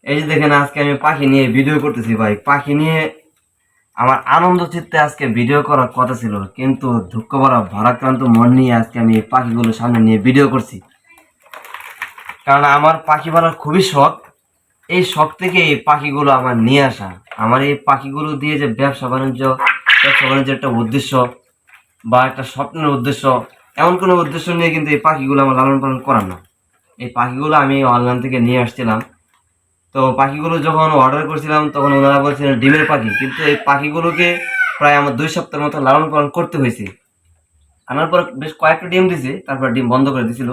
এই যে দেখেন আজকে আমি পাখি নিয়ে ভিডিও করতেছি ভাই। পাখি নিয়ে আমার আনন্দ চিত্তে আজকে ভিডিও করার কথা ছিল, কিন্তু দুঃখ ভরা ভারাক্রান্ত মন নিয়ে আজকে আমি এই পাখিগুলো সামনে নিয়ে ভিডিও করছি। কারণ আমার পাখি পালার খুবই শখ। এই শখ থেকে এই পাখিগুলো আমার নিয়ে আসা। আমার এই পাখিগুলো দিয়ে যে ব্যবসা বাণিজ্য একটা উদ্দেশ্য বা একটা স্বপ্নের উদ্দেশ্য, এমন কোনো উদ্দেশ্য নিয়ে কিন্তু এই পাখিগুলো আমার লালন পালন করার না। এই পাখিগুলো আমি অনলাইন থেকে নিয়ে আসছিলাম। তো পাখিগুলো যখন অর্ডার করছিলাম তখন ওনারা বলছিলেন ডিমের পাখি, কিন্তু এই পাখিগুলোকে প্রায় আমার 2 সপ্তাহের মতো লালন পালন করতে হয়েছে। আনার পর বেশ কয়েকটা ডিম দিছে, তারপর ডিম বন্ধ করে দিছিল।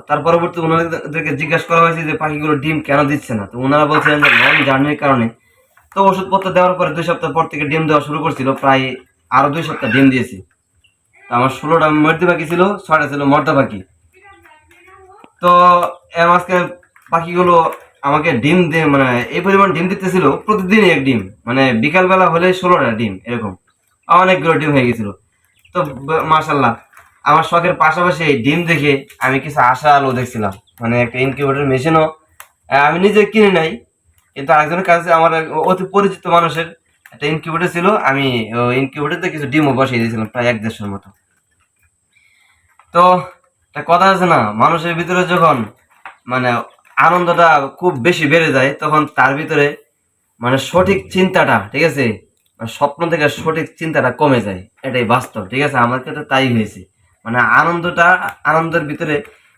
তার পরবর্তী ওনাদেরকে জিজ্ঞাসা করা হয়েছে যে পাখিগুলো ডিম কেন দিচ্ছে না। তো ওনারা বলছিলেন যে লং জার্নির কারণে। তো ওষুধপত্র দেওয়ার পরে 2 সপ্তাহ পর থেকে ডিম দেওয়া শুরু করছিল, প্রায় আরো 2 সপ্তাহ ডিম দিয়েছি। তো আমার 16টা মর্দি পাখি ছিল, 6টা ছিল মর্দা পাখি। তো আজকে পাখিগুলো আমাকে ডিম দিয়ে মানে এই পরিমাণ ডিম দিতেছিল, প্রতিদিনই এক ডিম, মানে বিকালবেলা হলে 16টা ডিম এরকম, অনেকগুলো ডিম হয়ে গেছিল। তো মাশাল্লাহ, আমার শখের পাশাপাশি এই ডিম দেখে আমি কিছু আশা আলো দেখছিলাম। মানে একটা ইনকিউবেটর মেশিনও আমি নিজে কিনে নাই, কিন্তু আরেকজনের কাছে আমার এক অতি পরিচিত মানুষের একটা ইনকিউবেটর ছিল। আমি ইনকিউবেটরতে কিছু ডিমও বসিয়ে দিয়েছিলাম, প্রায় 1-1.5 মতো। তো একটা কথা আছে না, মানুষের ভিতরে যখন মানে আনন্দটা খুব বেশি বেড়ে যায়, তখন তার ভিতরে মানে সঠিক চিন্তাটা, ঠিক আছে, মানে স্বপ্ন থেকে সঠিক চিন্তাটা কমে যায়। এটাই বাস্তব, ঠিক আছে। আমার ক্ষেত্রে তাই হয়েছে। মানে আনন্দের ভিতরে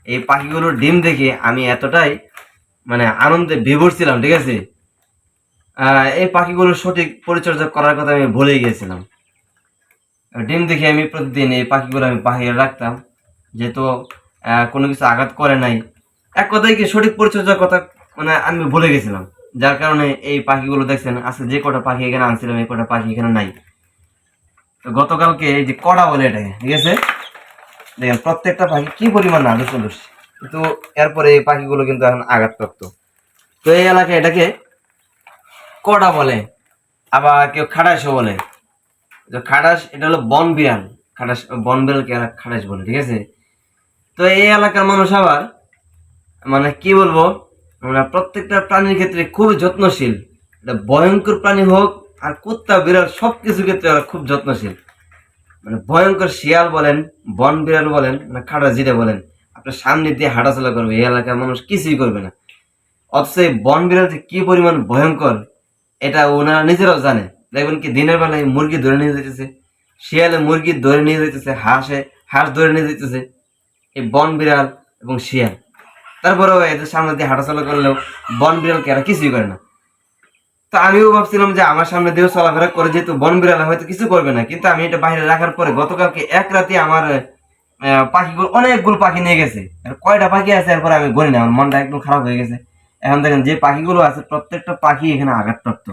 এই পাখিগুলোর ডিম দেখে আমি এতটাই মানে আনন্দে বিভোর ছিলাম, ঠিক আছে। এই পাখিগুলোর সঠিক পরিচর্যা করার কথা আমি ভুলেই গিয়েছিলাম। ডিম দেখে আমি প্রতিদিন এই পাখিগুলো আমি বাহিরে রাখতাম, যেহেতু কোনো কিছু আঘাত করে নাই। এক কথায় কি সঠিক পরিচর্যার কথা মানে আমি ভুলে গেছিলাম, যার কারণে এই পাখিগুলো দেখছেন আজকে যে কটা পাখি এখানে আনছিলাম এই কটা পাখি এখানে নাই। তো গতকালকে এই যে কড়া বলে এটাকে, ঠিক আছে, দেখেন প্রত্যেকটা পাখি কি পরিমাণ আগে চলে আসছে, কিন্তু এরপরে এই পাখিগুলো কিন্তু এখন আঘাতপ্রাপ্ত। তো এই এলাকায় এটাকে কড়া বলে, আবার কেউ খাটাসও বলে। তো খাটাস এটা হলো বন বিড়াল। বন বিড়ালকে এরা খাটাস বলে, ঠিক আছে। তো এই এলাকার মানুষ আবার মানে কি বলবো, মানে প্রত্যেকটা প্রাণীর ক্ষেত্রে খুবই যত্নশীল। এটা ভয়ঙ্কর প্রাণী হোক আর কুত্তা বিড়াল, সবকিছু ক্ষেত্রে ওরা খুব যত্নশীল। মানে ভয়ঙ্কর শিয়াল বলেন, বন বিড়াল বলেন, মানে খাটা যেটা বলেন, আপনার সামনে দিয়ে হাঁটাচলা করবে, এই এলাকার মানুষ কিছুই করবে না। অথচ এই বন বিড়াল যে কি পরিমাণ ভয়ঙ্কর এটা ওনারা নিজেরাও জানে। দেখবেন কি দিনের বেলায় মুরগি ধরে নিয়ে যেতেছে, শিয়ালে মুরগি ধরে নিয়ে যেতেছে, হাঁস ধরে নিয়ে যেতেছে, এই বন বিড়াল এবং শিয়াল। তারপরেও এদের সামনে দিয়ে হাঁটাচলা করলেও বন বিড়ালকে এরা কিছুই করে না। তো আমিও ভাবছিলাম যে আমার সামনে দিয়েও চলাফেরা করে, যেহেতু বন বিড়াল হয়তো কিছু করবে না, কিন্তু আমি এটা বাইরে রাখার পরে গতকালকে এক রাতে আমার পাখিগুলো অনেকগুলো পাখি নিয়ে গেছে। আর কয়টা পাখি আছে এরপরে আমি গনি না, আমার মনটা একদম খারাপ হয়ে গেছে। এখন দেখেন যে পাখিগুলো আছে প্রত্যেকটা পাখি এখানে আঘাতপ্রাপ্ত।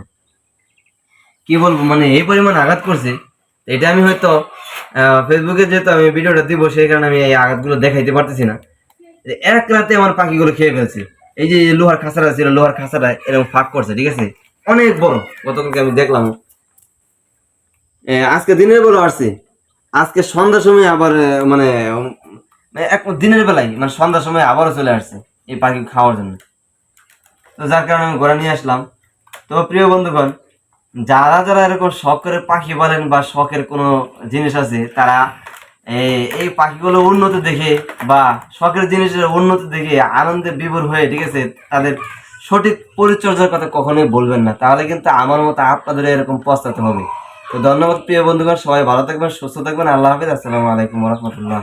কি বলবো, মানে এই পরিমাণ আঘাত করছে। এটা আমি হয়তো ফেসবুকে যেহেতু আমি ভিডিওটা দিব, সেই কারণে আমি এই আঘাতগুলো দেখাইতে পারতেছি না। এক রাতে আমার পাখিগুলো খেয়ে ফেলছে। এই যে লোহার খাঁচাটা ছিল, লোহার খাঁচাটা এরকম ফাঁক করছে, ঠিক আছে, অনেক বড়। গতকালকে আমি দেখলাম, আজকে দিনের বেলা আসছে, আজকে সন্ধ্যার সময় আবার মানে এক দিনের বেলায় মানে সন্ধ্যার সময় আবারও চলে আসছে এই পাখি খাওয়ার জন্য। তো যার কারণে আমি ঘোরা নিয়ে আসলাম। তো প্রিয় বন্ধুগণ, যারা যারা এরকম শখ করে পাখি পালেন বা শখের কোনো জিনিস আছে, তারা এই পাখিগুলো উন্নতি দেখে বা শখের জিনিসের উন্নতি দেখে আনন্দে বিভোর হয়ে, ঠিক আছে, তাদের সঠিক পরিচর্যার কথা কখনোই বলবেন না, তাহলে কিন্তু আমার মতো আপনাদের এরকম পস্তাতে হবে। তো ধন্যবাদ প্রিয় বন্ধুগণ, সবাই ভালো থাকবেন, সুস্থ থাকবেন, আল্লাহ হাফিজ, আসসালামু আলাইকুম রহমতুল্লাহ।